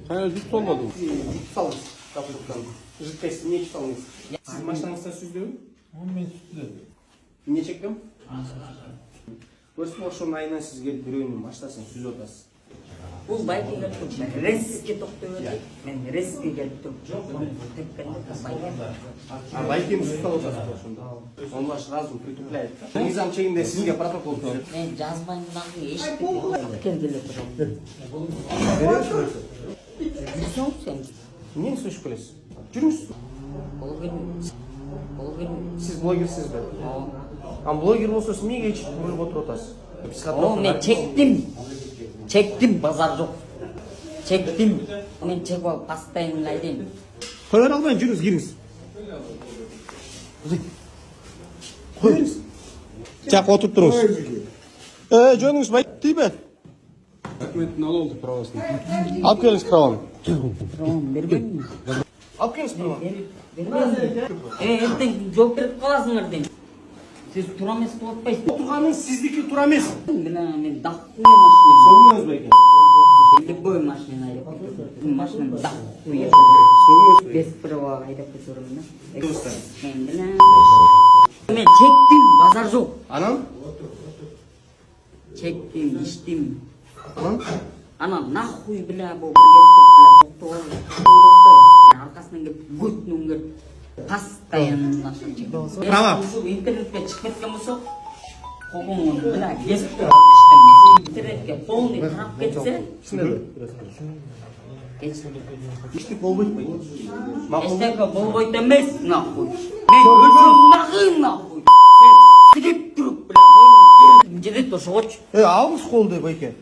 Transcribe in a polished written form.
Hayır, jüt olmadı. Jüt salыңыз капелюктан. Жидкость не салыңыз. Сіз машинаңызда сүздеу? Мен sütledim. Не чекпем? Көрсін ошоның айынан сізге біреуінің машинасын сүзіп отырасыз. Бұл байке келіп тұр. Резке тоқтап өтеді. Мен резке келіп тұрып. А байкені сүзіп отырасыз ошонда. Он ваш разум притупляет. Низам чегінде сізге протокол түсіреді. Мен жазбайымдағы ешбір келгелі тұрам. Жүрсің сен? Нені сөшіп келесіз? Жүріңіз. Сіз блогерсіз бе? А блогер болса сіз неге ешіп көріп отырып отырасыз? О, мен чектім, базар жоқ. Чектім, мен чек алып постоянно айдайм. Қойар алмайын, жүріңіз, келіңіз. Қойыңыз. Жақ отырып тұрыңыз. Жөніңіз бай, дейбі? Документini al oldu pravasını. Алып келіңіз праваны. Правам бербеймін. Алып келіңіз праваны. Ертең жооп беріп қаласыңдар дейм. Сіз тура емес қылып атпайсыз. Отырғаныңыз сіздікі тура емес. Мен даққуя машина. Соңыңыз ба екен? Любой машина айдап кетемін. Машинам даққуя. Соңыңыз Без права айдап кетемін да. Жұмыстар. Мен чектім, базар жоқ. Анам? Чектім, іштім. Анам? Анам нахуй бля бұл бір келіп арқасынан келіп көтінің келіп постоянно машина чектім. Права. Интернетке шығып кеткен болса, қолын бля кесіп тұрып іштім. Интернетке полный тарап кетсе, Ештік болбайды ма? ештеңе болбайды емес, нахуй. Мен өлсем нахуй, нахуй. Сен сігіп тұрып, бля, жетеді ошоғыч. Алыңыз қолды байке.